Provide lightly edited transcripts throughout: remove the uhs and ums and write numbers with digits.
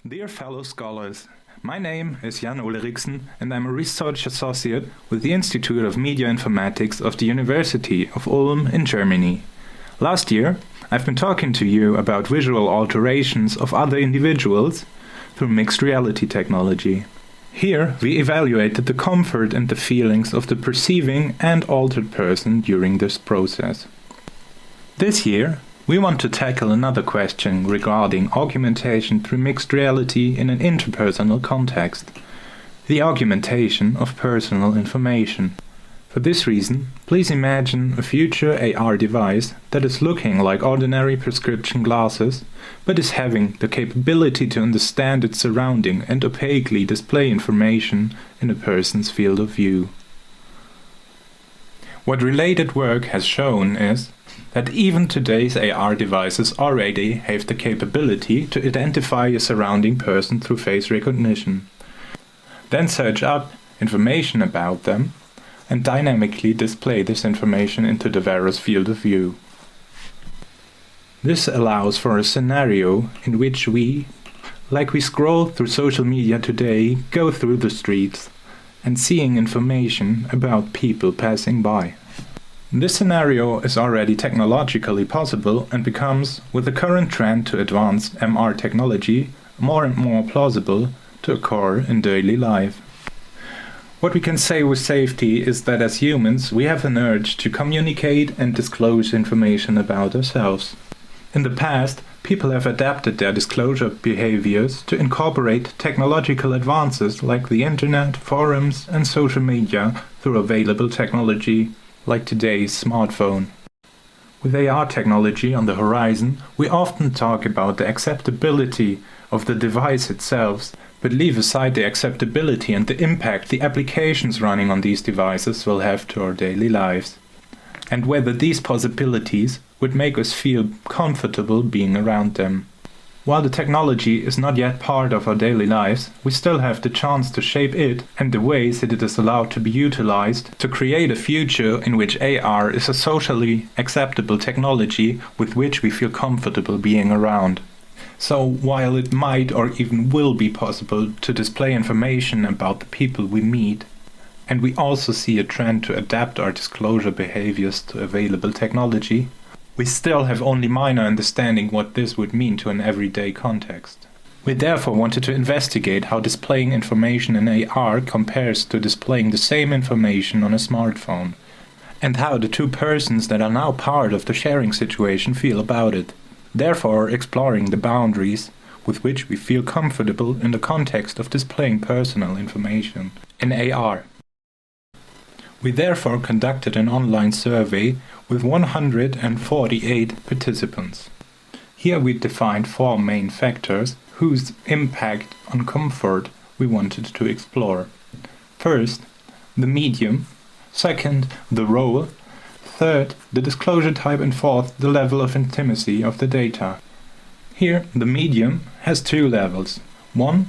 Dear fellow scholars, my name is Jan-Ole Rixen and I'm a research associate with the Institute of Media Informatics of the University of Ulm in Germany. Last year, I've been talking to you about visual alterations of other individuals through mixed reality technology. Here, we evaluated the comfort and the feelings of the perceiving and altered person during this process. This year, we want to tackle another question regarding augmentation through mixed reality in an interpersonal context, the augmentation of personal information. For this reason, please imagine a future AR device that is looking like ordinary prescription glasses, but is having the capability to understand its surrounding and opaquely display information in a person's field of view. What related work has shown is that even today's AR devices already have the capability to identify a surrounding person through face recognition, then search up information about them and dynamically display this information into the wearer's field of view. This allows for a scenario in which we, like we scroll through social media today, go through the streets and seeing information about people passing by. This scenario is already technologically possible and becomes, with the current trend to advanced MR technology, more and more plausible to occur in daily life. What we can say with safety is that as humans we have an urge to communicate and disclose information about ourselves. In the past, people have adapted their disclosure behaviors to incorporate technological advances like the internet, forums and social media through available technology like today's smartphone. With AR technology on the horizon, we often talk about the acceptability of the device itself, but leave aside the acceptability and the impact the applications running on these devices will have to our daily lives, and whether these possibilities would make us feel comfortable being around them. While the technology is not yet part of our daily lives, we still have the chance to shape it and the ways that it is allowed to be utilized to create a future in which AR is a socially acceptable technology with which we feel comfortable being around. So while it might or even will be possible to display information about the people we meet, and we also see a trend to adapt our disclosure behaviors to available technology, we still have only minor understanding what this would mean to an everyday context. We therefore wanted to investigate how displaying information in AR compares to displaying the same information on a smartphone, and how the two persons that are now part of the sharing situation feel about it, therefore exploring the boundaries with which we feel comfortable in the context of displaying personal information in AR. We therefore conducted an online survey with 148 participants. Here we defined 4 main factors whose impact on comfort we wanted to explore. First, the medium. Second, the role. Third, the disclosure type, and fourth, the level of intimacy of the data. Here, the medium has 2 levels. 1.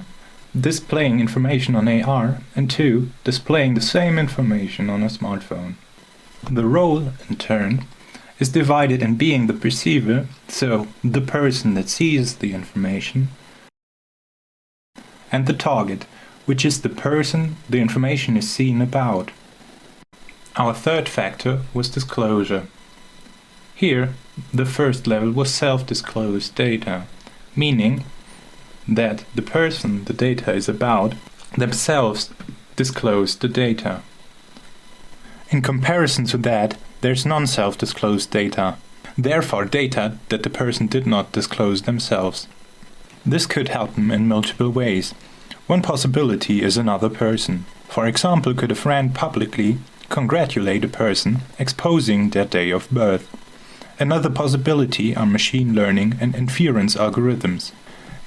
Displaying information on AR, and 2. Displaying the same information on a smartphone. The role, in turn, is divided in being the perceiver, so the person that sees the information, and the target, which is the person the information is seen about. Our third factor was disclosure. Here, the first level was self-disclosed data, meaning that the person the data is about themselves disclosed the data. In comparison to that, there's non-self-disclosed data, therefore data that the person did not disclose themselves. This could happen in multiple ways. One possibility is another person. For example, could a friend publicly congratulate a person exposing their day of birth. Another possibility are machine learning and inference algorithms.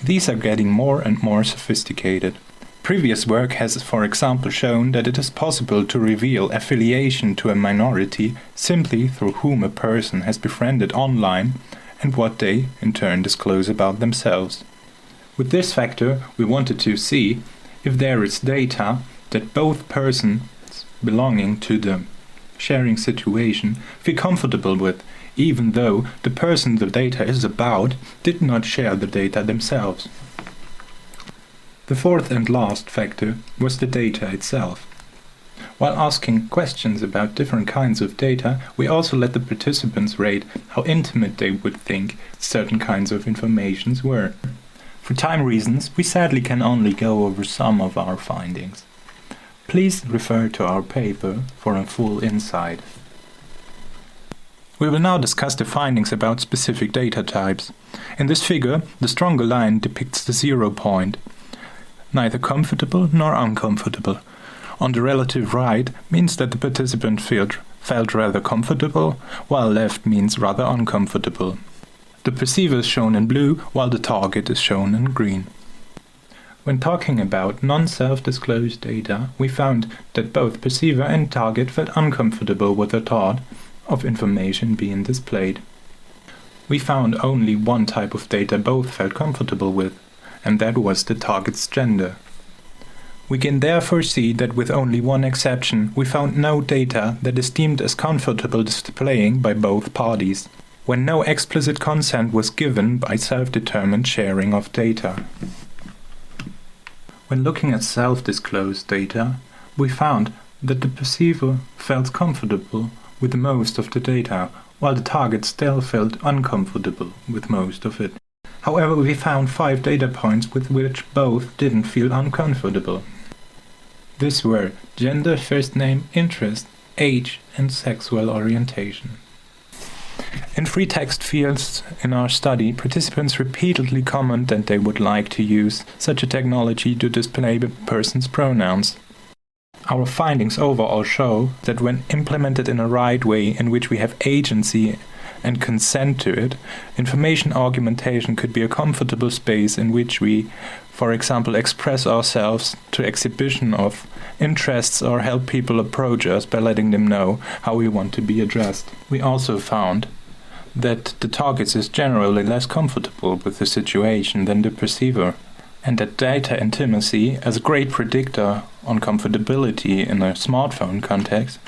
These are getting more and more sophisticated. Previous work has, for example, shown that it is possible to reveal affiliation to a minority simply through whom a person has befriended online and what they, in turn, disclose about themselves. With this factor, we wanted to see if there is data that both persons belonging to the sharing situation feel comfortable with, even though the person the data is about did not share the data themselves. The fourth and last factor was the data itself. While asking questions about different kinds of data, we also let the participants rate how intimate they would think certain kinds of informations were. For time reasons, we sadly can only go over some of our findings. Please refer to our paper for a full insight. We will now discuss the findings about specific data types. In this figure, the stronger line depicts the 0 point, neither comfortable nor uncomfortable. On the relative right means that the participant felt rather comfortable, while left means rather uncomfortable. The perceiver is shown in blue, while the target is shown in green. When talking about non-self-disclosed data, we found that both perceiver and target felt uncomfortable with the thought of information being displayed. We found only one type of data both felt comfortable with, and that was the target's gender. We can therefore see that with only one exception, we found no data that is deemed as comfortable displaying by both parties, when no explicit consent was given by self-determined sharing of data. When looking at self-disclosed data, we found that the perceiver felt comfortable with most of the data, while the target still felt uncomfortable with most of it. However, we found 5 data points with which both didn't feel uncomfortable. These were gender, first name, interest, age, and sexual orientation. In free text fields in our study, participants repeatedly comment that they would like to use such a technology to display a person's pronouns. Our findings overall show that when implemented in a right way in which we have agency and consent to it, information augmentation could be a comfortable space in which we, for example, express ourselves to exhibition of interests or help people approach us by letting them know how we want to be addressed. We also found that the target is generally less comfortable with the situation than the perceiver, and that data intimacy, as a great predictor on comfortability in a smartphone context,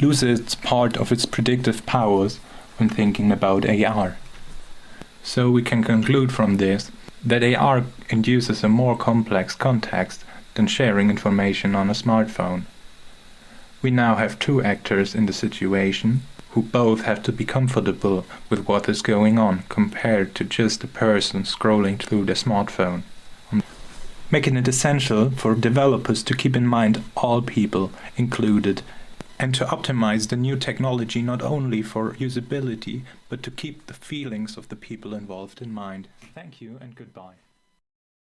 loses part of its predictive powers when thinking about AR. So we can conclude from this that AR induces a more complex context than sharing information on a smartphone. We now have 2 actors in the situation who both have to be comfortable with what is going on compared to just a person scrolling through their smartphone, making it essential for developers to keep in mind all people included and to optimize the new technology not only for usability but to keep the feelings of the people involved in mind. Thank you and goodbye.